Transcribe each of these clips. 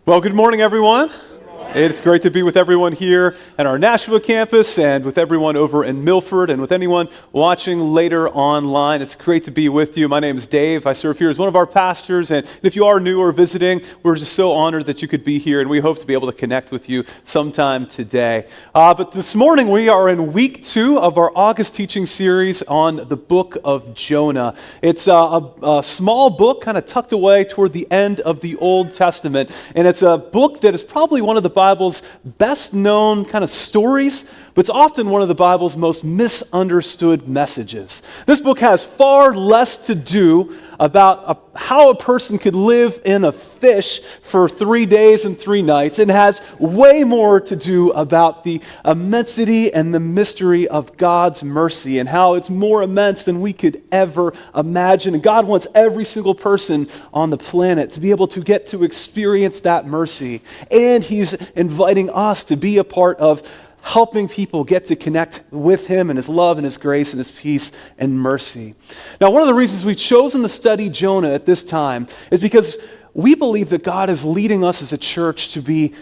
Well, good morning, everyone. It's great to be with everyone here at our Nashua campus and with everyone over in Milford and with anyone watching later online. It's great to be with you. My name is Dave. I serve here as one of our pastors, and if you are new or visiting, we're just so honored that you could be here, and we hope to be able to connect with you sometime today. But this morning, we are in week 2 of our August teaching series on the book of Jonah. It's a small book kind of tucked away toward the end of the Old Testament, and it's a book that is probably one of the Bible's best known kind of stories, but it's often one of the Bible's most misunderstood messages. This book has far less to do about how a person could live in a fish for 3 days and 3 nights, and has way more to do about the immensity and the mystery of God's mercy and how it's more immense than we could ever imagine. And God wants every single person on the planet to be able to get to experience that mercy, and He's inviting us to be a part of helping people get to connect with Him and His love and His grace and His peace and mercy. Now, one of the reasons we've chosen to study Jonah at this time is because we believe that God is leading us as a church to be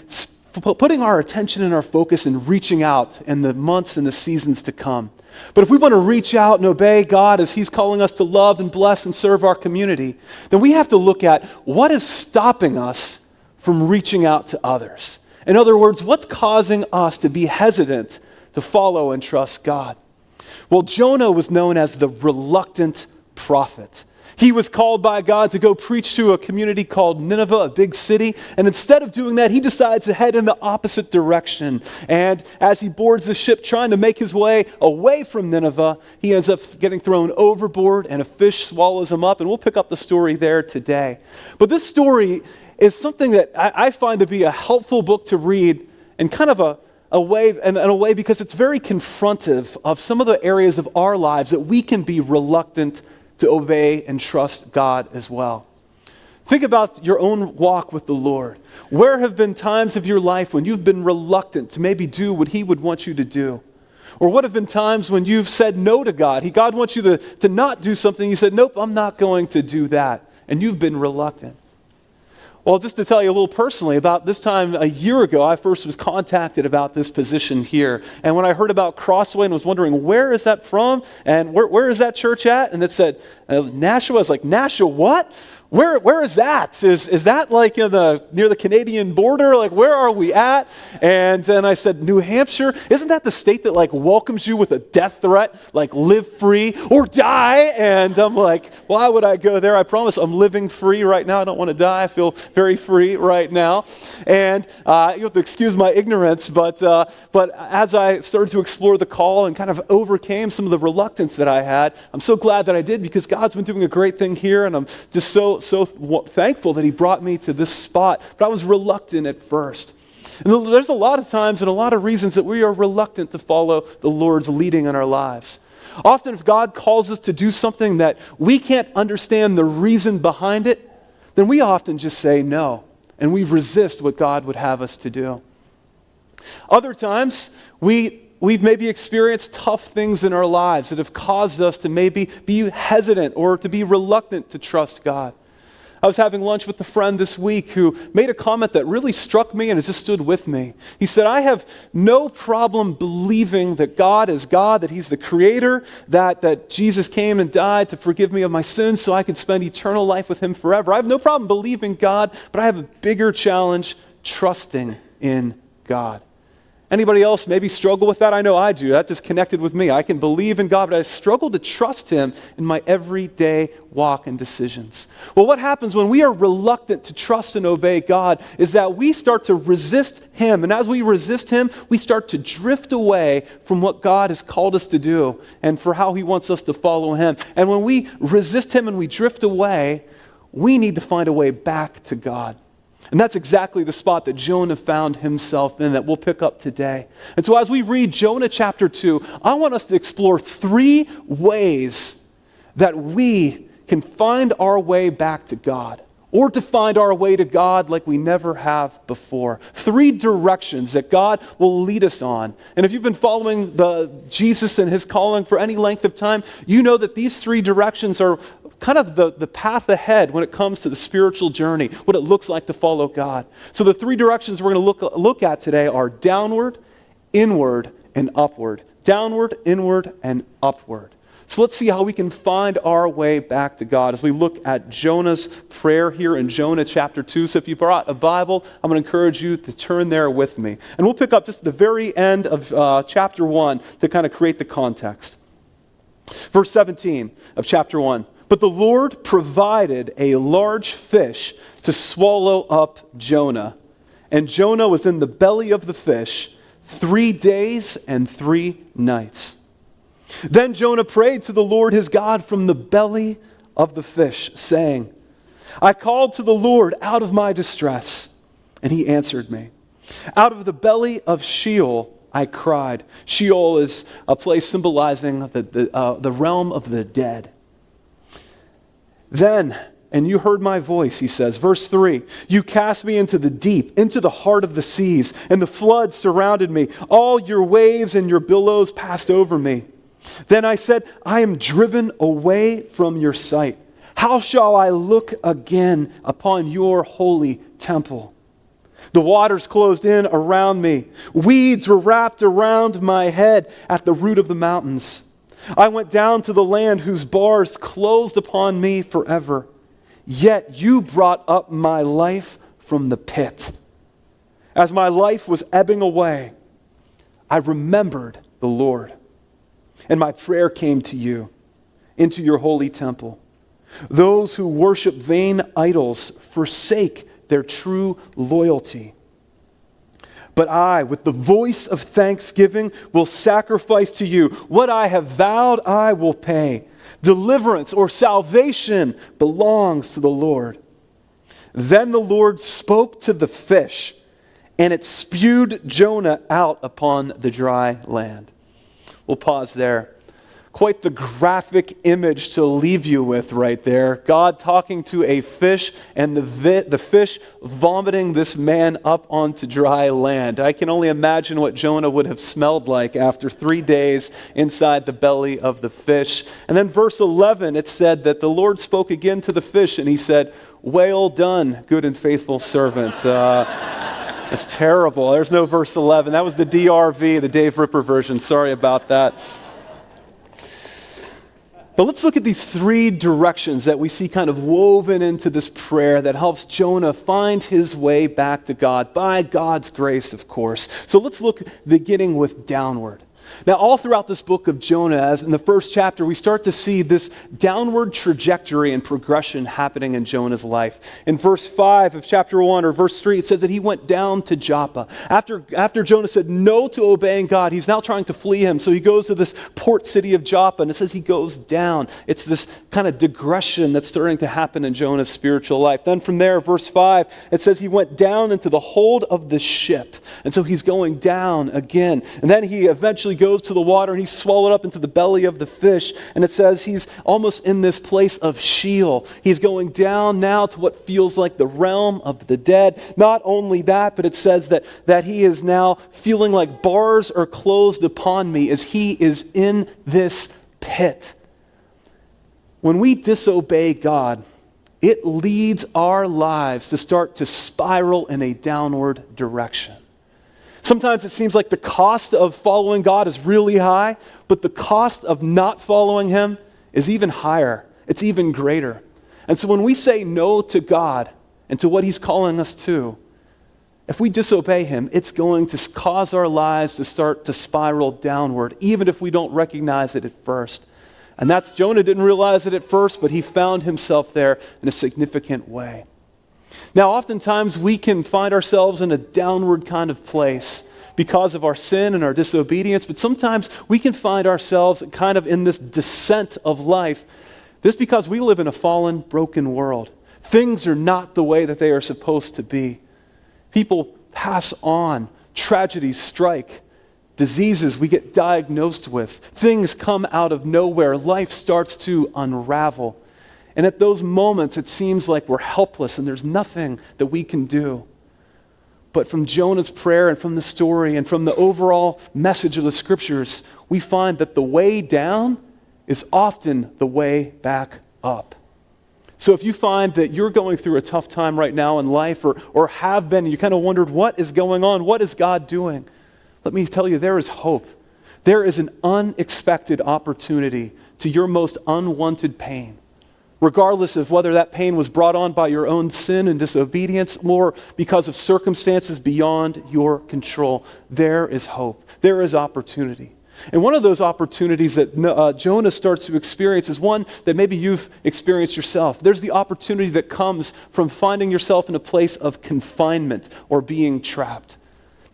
putting our attention and our focus and reaching out in the months and the seasons to come. But if we want to reach out and obey God as He's calling us to love and bless and serve our community, then we have to look at what is stopping us from reaching out to others. In other words, what's causing us to be hesitant to follow and trust God? Well, Jonah was known as the reluctant prophet. He was called by God to go preach to a community called Nineveh, a big city, and instead of doing that, he decides to head in the opposite direction. And as he boards the ship trying to make his way away from Nineveh, he ends up getting thrown overboard and a fish swallows him up, and we'll pick up the story there today. But this story is something that I find to be a helpful book to read in kind of a way because it's very confrontive of some of the areas of our lives that we can be reluctant to obey and trust God as well. Think about your own walk with the Lord. Where have been times of your life when you've been reluctant to maybe do what He would want you to do? Or what have been times when you've said no to God? God wants you to not do something. You said, nope, I'm not going to do that. And you've been reluctant. Well, just to tell you a little personally, about this time a year ago, I first was contacted about this position here. And when I heard about Crossway and was wondering, where is that from? And where is that church at? And it said, Nashua. I was like, Nashua what? Where is that? Is that like near the Canadian border? Like, where are we at? And then I said, New Hampshire? Isn't that the state that like welcomes you with a death threat? Like, live free or die? And I'm like, why would I go there? I promise I'm living free right now. I don't want to die. I feel very free right now. And you have to excuse my ignorance, but as I started to explore the call and kind of overcame some of the reluctance that I had, I'm so glad that I did, because God's been doing a great thing here, and I'm just so thankful that He brought me to this spot. But I was reluctant at first. And there's a lot of times and a lot of reasons that we are reluctant to follow the Lord's leading in our lives. Often if God calls us to do something that we can't understand the reason behind it, then we often just say no, and we resist what God would have us to do. Other times, we've maybe experienced tough things in our lives that have caused us to maybe be hesitant or to be reluctant to trust God. I was having lunch with a friend this week who made a comment that really struck me and has just stood with me. He said, I have no problem believing that God is God, that He's the Creator, that Jesus came and died to forgive me of my sins so I could spend eternal life with Him forever. I have no problem believing God, but I have a bigger challenge trusting in God. Anybody else maybe struggle with that? I know I do. That just connected with me. I can believe in God, but I struggle to trust Him in my everyday walk and decisions. Well, what happens when we are reluctant to trust and obey God is that we start to resist Him. And as we resist Him, we start to drift away from what God has called us to do and for how He wants us to follow Him. And when we resist Him and we drift away, we need to find a way back to God. And that's exactly the spot that Jonah found himself in that we'll pick up today. And so as we read Jonah chapter 2, I want us to explore 3 ways that we can find our way back to God, or to find our way to God like we never have before. 3 directions that God will lead us on. And if you've been following Jesus and His calling for any length of time, you know that these 3 directions are kind of the path ahead when it comes to the spiritual journey, what it looks like to follow God. So the three directions we're going to look at today are downward, inward, and upward. Downward, inward, and upward. So let's see how we can find our way back to God as we look at Jonah's prayer here in Jonah chapter 2. So if you brought a Bible, I'm going to encourage you to turn there with me. And we'll pick up just the very end of chapter 1 to kind of create the context. Verse 17 of chapter 1. But the Lord provided a large fish to swallow up Jonah. And Jonah was in the belly of the fish 3 days and 3 nights. Then Jonah prayed to the Lord his God from the belly of the fish, saying, I called to the Lord out of my distress, and he answered me. Out of the belly of Sheol I cried. Sheol is a place symbolizing the realm of the dead. Then, and you heard my voice, he says, verse 3, you cast me into the deep, into the heart of the seas, and the floods surrounded me. All your waves and your billows passed over me. Then I said, I am driven away from your sight. How shall I look again upon your holy temple? The waters closed in around me. Weeds were wrapped around my head at the root of the mountains. I went down to the land whose bars closed upon me forever. Yet you brought up my life from the pit. As my life was ebbing away, I remembered the Lord. And my prayer came to you, into your holy temple. Those who worship vain idols forsake their true loyalty. But I, with the voice of thanksgiving, will sacrifice to you. What I have vowed, I will pay. Deliverance or salvation belongs to the Lord. Then the Lord spoke to the fish, and it spewed Jonah out upon the dry land. We'll pause there. Quite the graphic image to leave you with right there. God talking to a fish and the fish vomiting this man up onto dry land. I can only imagine what Jonah would have smelled like after 3 days inside the belly of the fish. And then verse 11, it said that the Lord spoke again to the fish and he said, well done, good and faithful servant. It's terrible. There's no verse 11. That was the DRV, the Dave Ripper version. Sorry about that. But let's look at these three directions that we see kind of woven into this prayer that helps Jonah find his way back to God, by God's grace, of course. So let's look beginning with downward. Now, all throughout this book of Jonah, as in the first chapter, we start to see this downward trajectory and progression happening in Jonah's life. In verse 5 of chapter 1 or verse 3, it says that he went down to Joppa. After Jonah said no to obeying God, he's now trying to flee him. So he goes to this port city of Joppa, and it says he goes down. It's this kind of digression that's starting to happen in Jonah's spiritual life. Then from there, verse 5, it says he went down into the hold of the ship. And so he's going down again. And then he eventually goes to the water and he's swallowed up into the belly of the fish. And it says he's almost in this place of Sheol. He's going down now to what feels like the realm of the dead. Not only that, but it says that he is now feeling like bars are closed upon me as he is in this pit. When we disobey God, it leads our lives to start to spiral in a downward direction. Sometimes it seems like the cost of following God is really high, but the cost of not following him is even higher. It's even greater. And so when we say no to God and to what he's calling us to, if we disobey him, it's going to cause our lives to start to spiral downward, even if we don't recognize it at first. And that's, Jonah didn't realize it at first, but he found himself there in a significant way. Now, oftentimes we can find ourselves in a downward kind of place because of our sin and our disobedience, but sometimes we can find ourselves kind of in this descent of life. This because we live in a fallen, broken world. Things are not the way that they are supposed to be. People pass on. Tragedies strike. Diseases we get diagnosed with. Things come out of nowhere. Life starts to unravel. And at those moments, it seems like we're helpless and there's nothing that we can do. But from Jonah's prayer and from the story and from the overall message of the scriptures, we find that the way down is often the way back up. So if you find that you're going through a tough time right now in life or have been, and you kind of wondered, what is going on? What is God doing? Let me tell you, there is hope. There is an unexpected opportunity to your most unwanted pain. Regardless of whether that pain was brought on by your own sin and disobedience or because of circumstances beyond your control, there is hope. There is opportunity. And one of those opportunities that Jonah starts to experience is one that maybe you've experienced yourself. There's the opportunity that comes from finding yourself in a place of confinement or being trapped.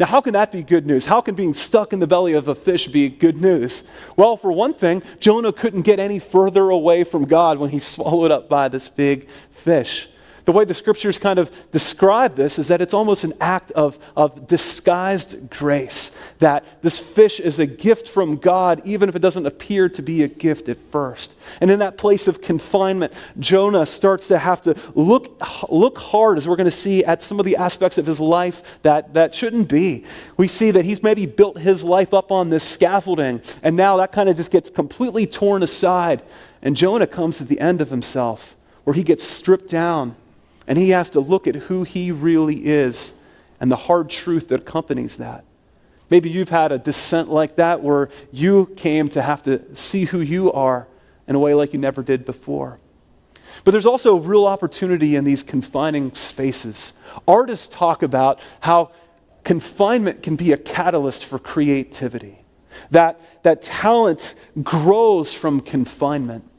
Now, how can that be good news? How can being stuck in the belly of a fish be good news? Well, for one thing, Jonah couldn't get any further away from God when he's swallowed up by this big fish. The way the scriptures kind of describe this is that it's almost an act of disguised grace, that this fish is a gift from God, even if it doesn't appear to be a gift at first. And in that place of confinement, Jonah starts to have to look hard, as we're going to see, at some of the aspects of his life that shouldn't be. We see that he's maybe built his life up on this scaffolding, and now that kind of just gets completely torn aside. And Jonah comes to the end of himself, where he gets stripped down, and he has to look at who he really is and the hard truth that accompanies that. Maybe you've had a descent like that where you came to have to see who you are in a way like you never did before. But there's also real opportunity in these confining spaces. Artists talk about how confinement can be a catalyst for creativity, that talent grows from confinement.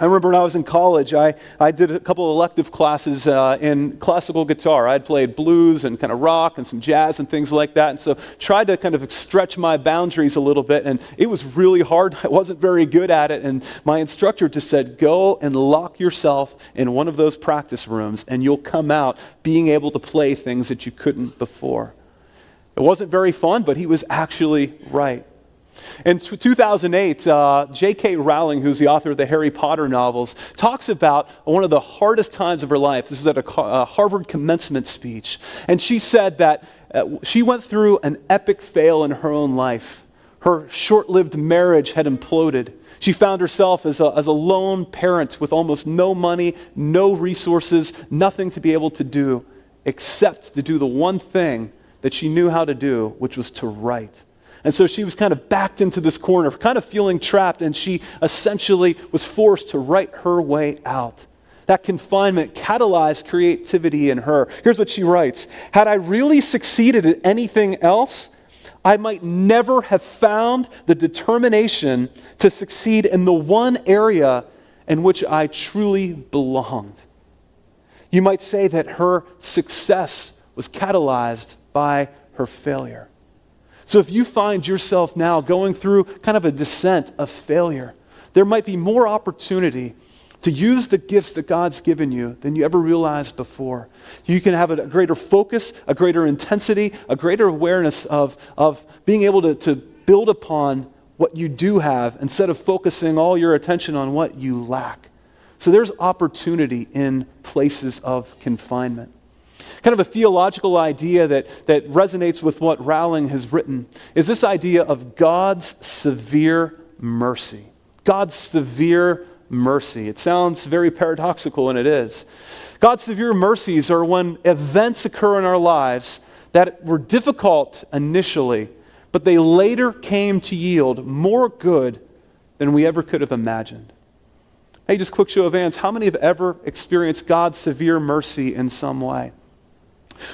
I remember when I was in college, I did a couple of elective classes in classical guitar. I'd played blues and kind of rock and some jazz and things like that, and so tried to kind of stretch my boundaries a little bit, and it was really hard. I wasn't very good at it, and my instructor just said, go and lock yourself in one of those practice rooms, and you'll come out being able to play things that you couldn't before. It wasn't very fun, but he was actually right. In 2008, J.K. Rowling, who's the author of the Harry Potter novels, talks about one of the hardest times of her life. This is at a Harvard commencement speech. And she said that she went through an epic fail in her own life. Her short-lived marriage had imploded. She found herself as a lone parent with almost no money, no resources, nothing to be able to do except to do the one thing that she knew how to do, which was to write. And so she was kind of backed into this corner, kind of feeling trapped, and she essentially was forced to write her way out. That confinement catalyzed creativity in her. Here's what she writes: had I really succeeded at anything else, I might never have found the determination to succeed in the one area in which I truly belonged. You might say that her success was catalyzed by her failure. So if you find yourself now going through kind of a descent of failure, there might be more opportunity to use the gifts that God's given you than you ever realized before. You can have a greater focus, a greater intensity, a greater awareness of being able to build upon what you do have instead of focusing all your attention on what you lack. So there's opportunity in places of confinement. Kind of a theological idea that resonates with what Rowling has written is this idea of God's severe mercy. God's severe mercy. It sounds very paradoxical, and it is. God's severe mercies are when events occur in our lives that were difficult initially, but they later came to yield more good than we ever could have imagined. Hey, just quick show of hands. How many have ever experienced God's severe mercy in some way?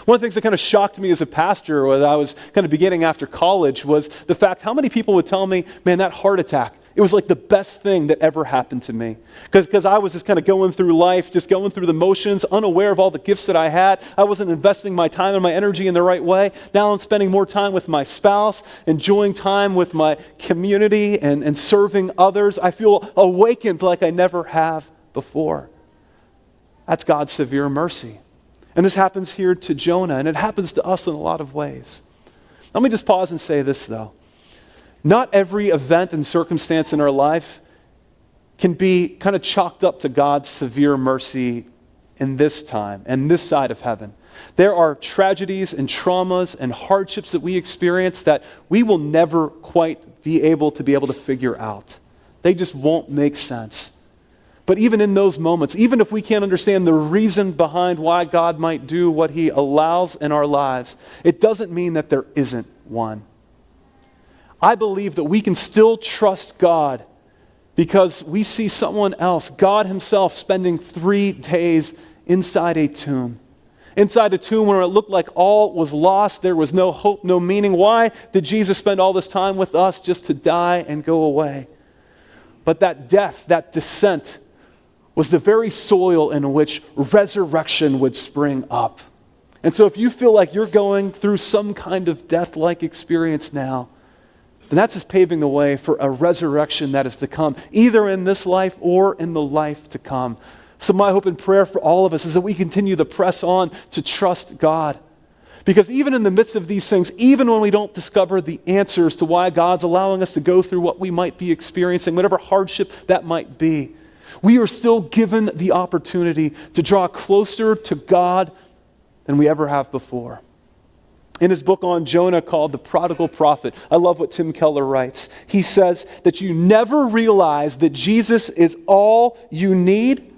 One of the things that kind of shocked me as a pastor when I was kind of beginning after college was the fact how many people would tell me, man, that heart attack, it was like the best thing that ever happened to me. Because I was just kind of going through life, just going through the motions, unaware of all the gifts that I had. I wasn't investing my time and my energy in the right way. Now I'm spending more time with my spouse, enjoying time with my community and serving others. I feel awakened like I never have before. That's God's severe mercy. And this happens here to Jonah, and it happens to us in a lot of ways. Let me just pause and say this, though. Not every event and circumstance in our life can be kind of chalked up to God's severe mercy in this time and this side of heaven. There are tragedies and traumas and hardships that we experience that we will never quite be able to figure out. They just won't make sense. But even in those moments, even if we can't understand the reason behind why God might do what he allows in our lives, it doesn't mean that there isn't one. I believe that we can still trust God because we see someone else, God himself, spending 3 days inside a tomb. Inside a tomb where it looked like all was lost, there was no hope, no meaning. Why did Jesus spend all this time with us just to die and go away? But that death, that descent, was the very soil in which resurrection would spring up. And so if you feel like you're going through some kind of death-like experience now, then that's just paving the way for a resurrection that is to come, either in this life or in the life to come. So my hope and prayer for all of us is that we continue to press on to trust God. Because even in the midst of these things, even when we don't discover the answers to why God's allowing us to go through what we might be experiencing, whatever hardship that might be, we are still given the opportunity to draw closer to God than we ever have before. In his book on Jonah called The Prodigal Prophet, I love what Tim Keller writes. He says that you never realize that Jesus is all you need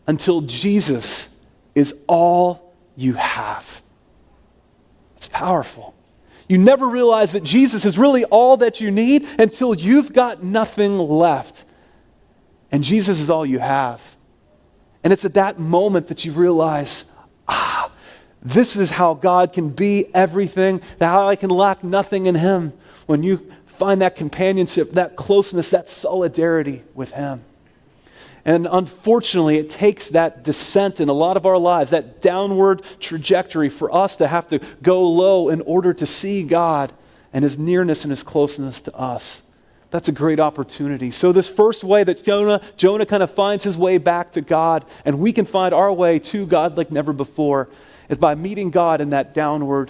until Jesus is all you have. It's powerful. You never realize that Jesus is really all that you need until you've got nothing left. And Jesus is all you have. And it's at that moment that you realize, this is how God can be everything, how I can lack nothing in him. When you find that companionship, that closeness, that solidarity with him. And unfortunately, it takes that descent in a lot of our lives, that downward trajectory for us to have to go low in order to see God and his nearness and his closeness to us. That's a great opportunity. So this first way that Jonah kind of finds his way back to God, and we can find our way to God like never before, is by meeting God in that downward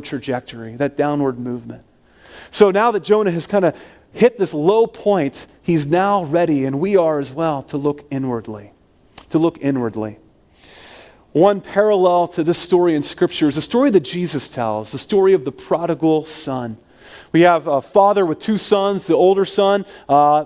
trajectory, that downward movement. So now that Jonah has kind of hit this low point, he's now ready, and we are as well, to look inwardly. To look inwardly. One parallel to this story in Scripture is the story that Jesus tells, the story of the prodigal son. We have a father with 2 sons. The older son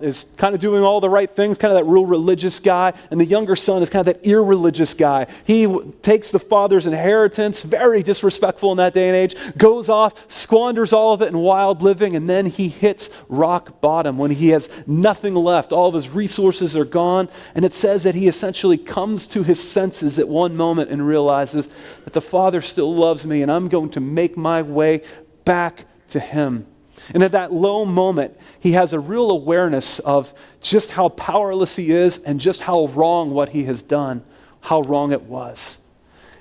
is kind of doing all the right things, kind of that real religious guy. And the younger son is kind of that irreligious guy. He takes the father's inheritance, very disrespectful in that day and age, goes off, squanders all of it in wild living, and then he hits rock bottom when he has nothing left. All of his resources are gone. And it says that he essentially comes to his senses at one moment and realizes that the father still loves me, and I'm going to make my way back to him. And at that low moment, he has a real awareness of just how powerless he is and just how wrong what he has done, how wrong it was.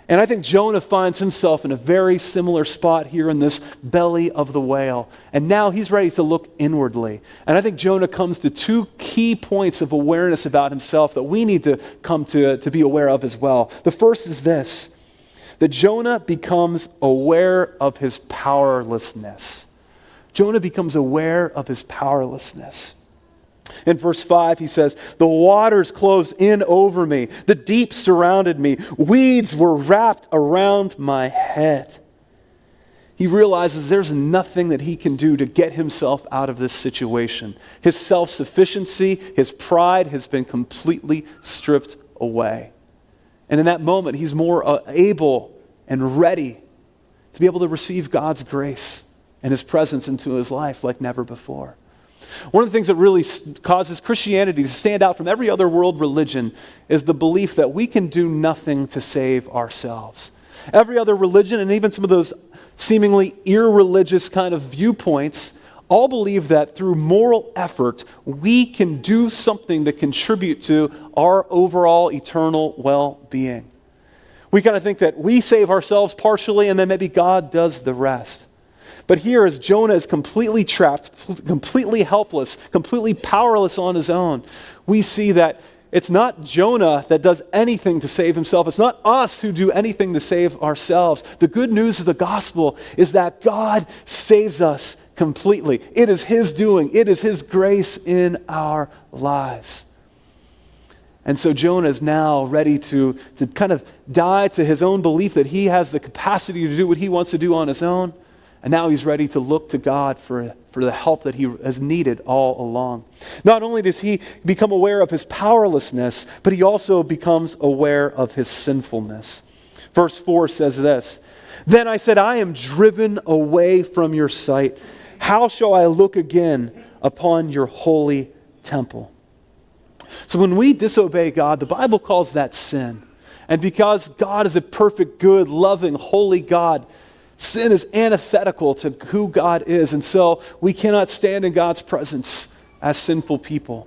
And I think Jonah finds himself in a very similar spot here in this belly of the whale. And now he's ready to look inwardly. And I think Jonah comes to 2 key points of awareness about himself that we need to come to be aware of as well. The first is this, that Jonah becomes aware of his powerlessness. Jonah becomes aware of his powerlessness. In verse 5, he says, "The waters closed in over me. The deep surrounded me. Weeds were wrapped around my head." He realizes there's nothing that he can do to get himself out of this situation. His self-sufficiency, his pride has been completely stripped away. And in that moment, he's more able and ready to be able to receive God's grace and his presence into his life like never before. One of the things that really causes Christianity to stand out from every other world religion is the belief that we can do nothing to save ourselves. Every other religion, and even some of those seemingly irreligious kind of viewpoints, all believe that through moral effort, we can do something to contribute to our overall eternal well-being. We kind of think that we save ourselves partially and then maybe God does the rest. But here, as Jonah is completely trapped, completely helpless, completely powerless on his own, we see that it's not Jonah that does anything to save himself. It's not us who do anything to save ourselves. The good news of the gospel is that God saves us completely. It is his doing. It is his grace in our lives. And so Jonah is now ready to kind of die to his own belief that he has the capacity to do what he wants to do on his own. And now he's ready to look to God for the help that he has needed all along. Not only does he become aware of his powerlessness, but he also becomes aware of his sinfulness. Verse 4 says this, "Then I said, I am driven away from your sight. How shall I look again upon your holy temple?" So when we disobey God, the Bible calls that sin. And because God is a perfect, good, loving, holy God, sin is antithetical to who God is. And so we cannot stand in God's presence as sinful people.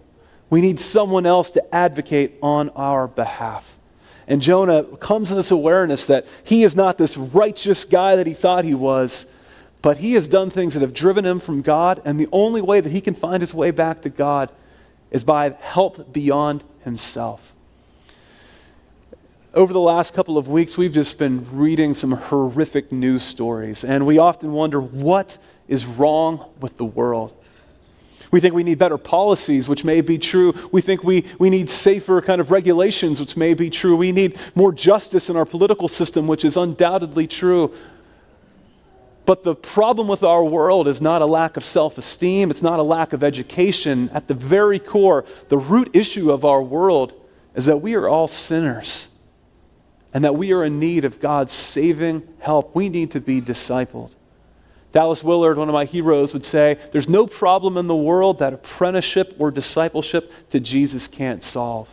We need someone else to advocate on our behalf. And Jonah comes to this awareness that he is not this righteous guy that he thought he was, but he has done things that have driven him from God, and the only way that he can find his way back to God is by help beyond himself. Over the last couple of weeks, we've just been reading some horrific news stories, and we often wonder what is wrong with the world. We think we need better policies, which may be true. We think we need safer kind of regulations, which may be true. We need more justice in our political system, which is undoubtedly true. But the problem with our world is not a lack of self-esteem. It's not a lack of education. At the very core, the root issue of our world is that we are all sinners and that we are in need of God's saving help. We need to be discipled. Dallas Willard, one of my heroes, would say, there's no problem in the world that apprenticeship or discipleship to Jesus can't solve.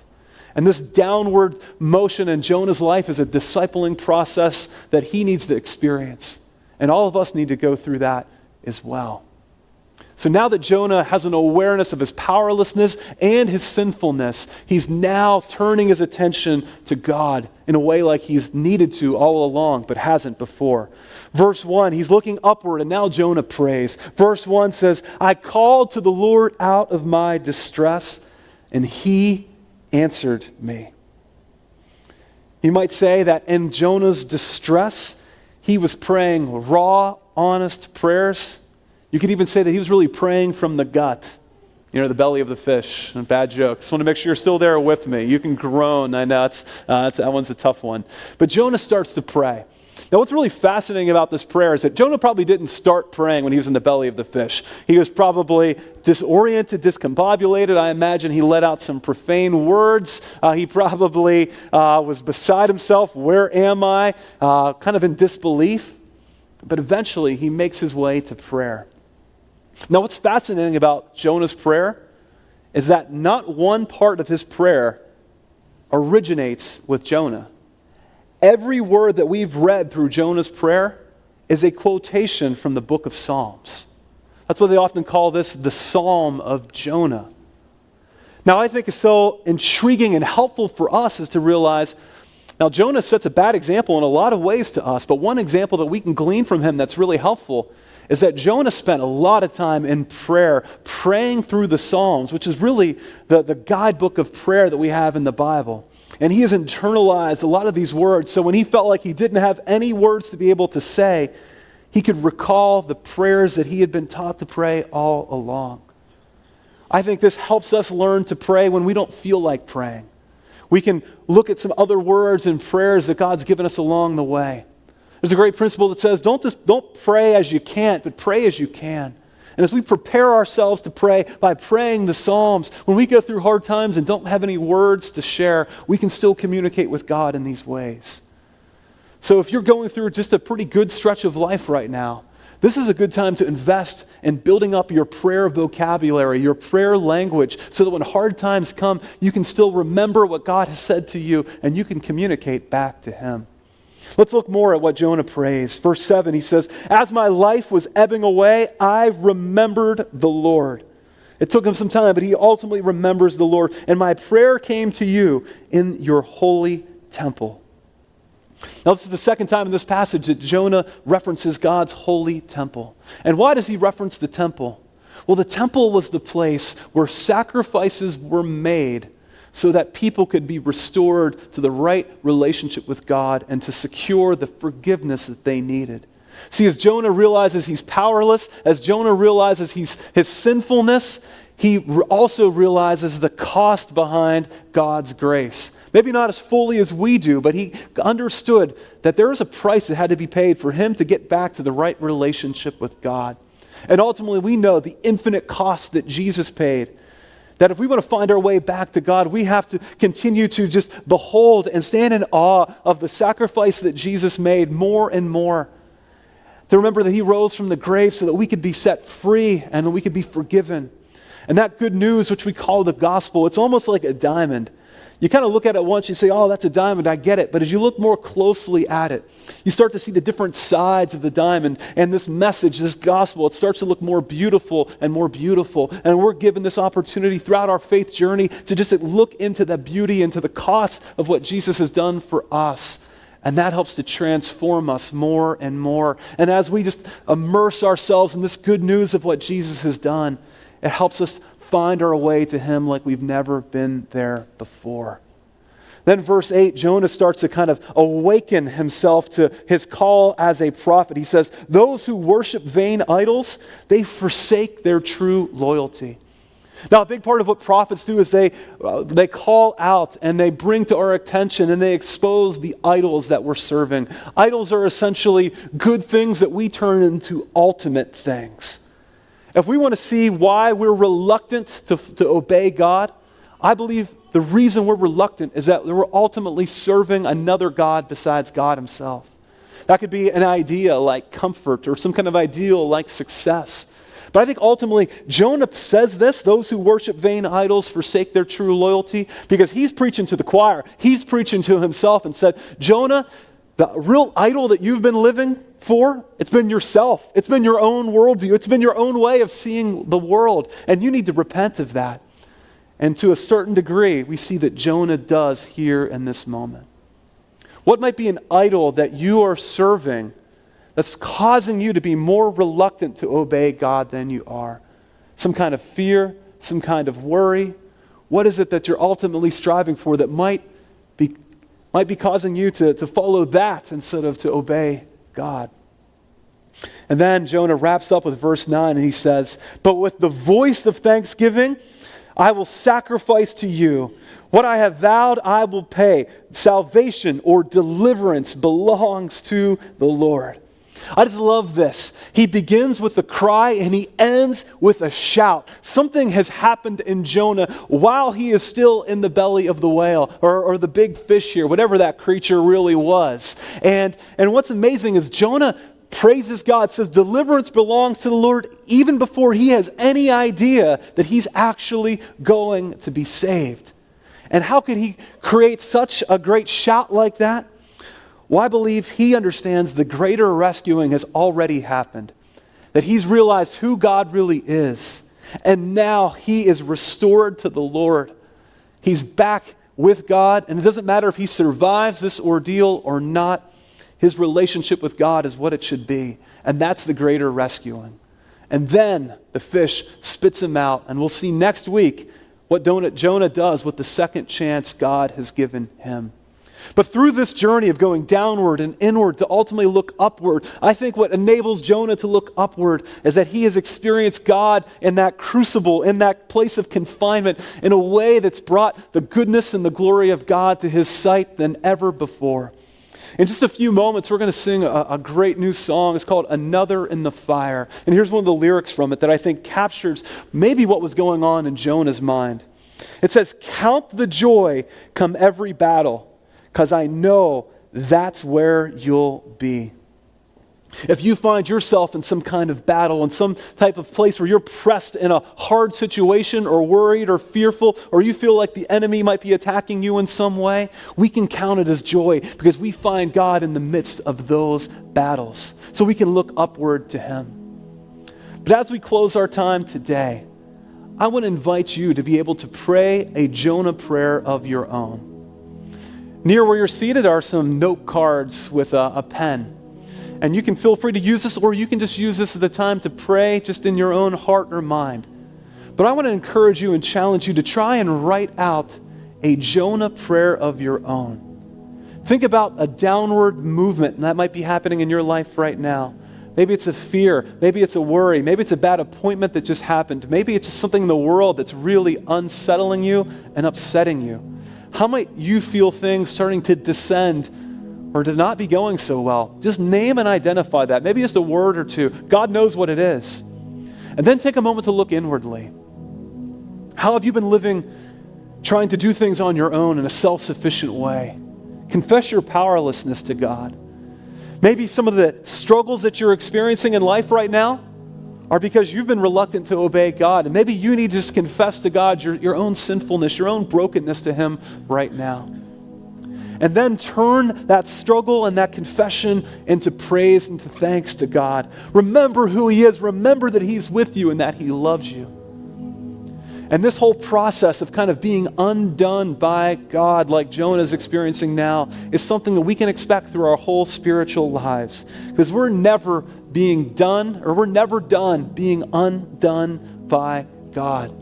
And this downward motion in Jonah's life is a discipling process that he needs to experience. And all of us need to go through that as well. So now that Jonah has an awareness of his powerlessness and his sinfulness, he's now turning his attention to God in a way like he's needed to all along, but hasn't before. Verse 1, he's looking upward, and now Jonah prays. Verse 1 says, "I called to the Lord out of my distress, and he answered me." You might say that in Jonah's distress, he was praying raw, honest prayers. You could even say that he was really praying from the gut, the belly of the fish. Bad joke. Just want to make sure you're still there with me. You can groan. I know that one's a tough one. But Jonah starts to pray. Now, what's really fascinating about this prayer is that Jonah probably didn't start praying when he was in the belly of the fish. He was probably disoriented, discombobulated. I imagine he let out some profane words. He probably was beside himself. Where am I? Kind of in disbelief. But eventually, he makes his way to prayer. Now, what's fascinating about Jonah's prayer is that not one part of his prayer originates with Jonah. Every word that we've read through Jonah's prayer is a quotation from the book of Psalms. That's why they often call this the Psalm of Jonah. Now, I think it's so intriguing and helpful for us is to realize, now Jonah sets a bad example in a lot of ways to us, but one example that we can glean from him that's really helpful is that Jonah spent a lot of time in prayer, praying through the Psalms, which is really the guidebook of prayer that we have in the Bible. And he has internalized a lot of these words, so when he felt like he didn't have any words to be able to say, he could recall the prayers that he had been taught to pray all along. I think this helps us learn to pray when we don't feel like praying. We can look at some other words and prayers that God's given us along the way. There's a great principle that says, don't pray as you can't, but pray as you can. And as we prepare ourselves to pray by praying the Psalms, when we go through hard times and don't have any words to share, we can still communicate with God in these ways. So if you're going through just a pretty good stretch of life right now, this is a good time to invest in building up your prayer vocabulary, your prayer language, so that when hard times come, you can still remember what God has said to you and you can communicate back to Him. Let's look more at what Jonah prays. Verse 7, he says, "As my life was ebbing away, I remembered the Lord." It took him some time, but he ultimately remembers the Lord. "And my prayer came to you in your holy temple." Now, this is the second time in this passage that Jonah references God's holy temple. And why does he reference the temple? Well, the temple was the place where sacrifices were made so that people could be restored to the right relationship with God and to secure the forgiveness that they needed. See, as Jonah realizes he's powerless, as Jonah realizes his sinfulness, he also realizes the cost behind God's grace. Maybe not as fully as we do, but he understood that there was a price that had to be paid for him to get back to the right relationship with God. And ultimately, we know the infinite cost that Jesus paid. That if we want to find our way back to God, we have to continue to just behold and stand in awe of the sacrifice that Jesus made more and more. To remember that he rose from the grave so that we could be set free and we could be forgiven. And that good news, which we call the gospel, it's almost like a diamond. You kind of look at it once, you say, oh, that's a diamond, I get it. But as you look more closely at it, you start to see the different sides of the diamond. And this message, this gospel, it starts to look more beautiful and more beautiful. And we're given this opportunity throughout our faith journey to just look into the beauty, into the cost of what Jesus has done for us. And that helps to transform us more and more. And as we just immerse ourselves in this good news of what Jesus has done, it helps us find our way to him like we've never been there before. Then verse 8, Jonah starts to kind of awaken himself to his call as a prophet. He says, those who worship vain idols, they forsake their true loyalty. Now, a big part of what prophets do is they call out and they bring to our attention and they expose the idols that we're serving. Idols are essentially good things that we turn into ultimate things. If we want to see why we're reluctant to obey God, I believe the reason we're reluctant is that we're ultimately serving another God besides God himself. That could be an idea like comfort or some kind of ideal like success. But I think ultimately Jonah says this, those who worship vain idols forsake their true loyalty, because he's preaching to the choir. He's preaching to himself and said, Jonah, the real idol that you've been living for, it's been yourself. It's been your own worldview. It's been your own way of seeing the world. And you need to repent of that. And to a certain degree, we see that Jonah does here in this moment. What might be an idol that you are serving that's causing you to be more reluctant to obey God than you are? Some kind of fear, some kind of worry. What is it that you're ultimately striving for that might be causing you to follow that instead of to obey God? And then Jonah wraps up with verse 9 and he says, but with the voice of thanksgiving, I will sacrifice to you. What I have vowed, I will pay. Salvation or deliverance belongs to the Lord. I just love this. He begins with a cry and he ends with a shout. Something has happened in Jonah while he is still in the belly of the whale or the big fish here, whatever that creature really was. And what's amazing is Jonah praises God, says deliverance belongs to the Lord even before he has any idea that he's actually going to be saved. And how could he create such a great shout like that? Well, I believe he understands the greater rescuing has already happened. That he's realized who God really is. And now he is restored to the Lord. He's back with God. And it doesn't matter if he survives this ordeal or not. His relationship with God is what it should be. And that's the greater rescuing. And then the fish spits him out. And we'll see next week what Jonah does with the second chance God has given him. But through this journey of going downward and inward to ultimately look upward, I think what enables Jonah to look upward is that he has experienced God in that crucible, in that place of confinement, in a way that's brought the goodness and the glory of God to his sight than ever before. In just a few moments, we're going to sing a great new song. It's called Another in the Fire. And here's one of the lyrics from it that I think captures maybe what was going on in Jonah's mind. It says, count the joy come every battle, because I know that's where you'll be. If you find yourself in some kind of battle, in some type of place where you're pressed in a hard situation or worried or fearful, or you feel like the enemy might be attacking you in some way, we can count it as joy because we find God in the midst of those battles. So we can look upward to him. But as we close our time today, I want to invite you to be able to pray a Jonah prayer of your own. Near where you're seated are some note cards with a pen. And you can feel free to use this, or you can just use this as a time to pray just in your own heart or mind. But I want to encourage you and challenge you to try and write out a Jonah prayer of your own. Think about a downward movement, and that might be happening in your life right now. Maybe it's a fear. Maybe it's a worry. Maybe it's a bad appointment that just happened. Maybe it's just something in the world that's really unsettling you and upsetting you. How might you feel things starting to descend or to not be going so well? Just name and identify that. Maybe just a word or two. God knows what it is. And then take a moment to look inwardly. How have you been living, trying to do things on your own in a self-sufficient way? Confess your powerlessness to God. Maybe some of the struggles that you're experiencing in life right now are because you've been reluctant to obey God. And maybe you need to just confess to God your own sinfulness, your own brokenness to Him right now. And then turn that struggle and that confession into praise and to thanks to God. Remember who He is. Remember that He's with you and that He loves you. And this whole process of kind of being undone by God, like Jonah is experiencing now, is something that we can expect through our whole spiritual lives. Because we're never being done, or we're never done being undone by God.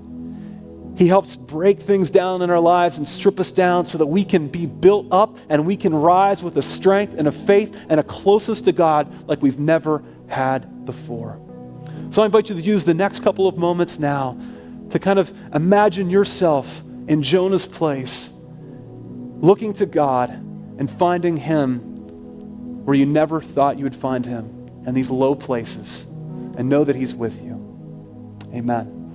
He helps break things down in our lives and strip us down so that we can be built up and we can rise with a strength and a faith and a closeness to God like we've never had before. So I invite you to use the next couple of moments now to kind of imagine yourself in Jonah's place, looking to God and finding Him where you never thought you would find Him, in these low places, and know that He's with you. Amen.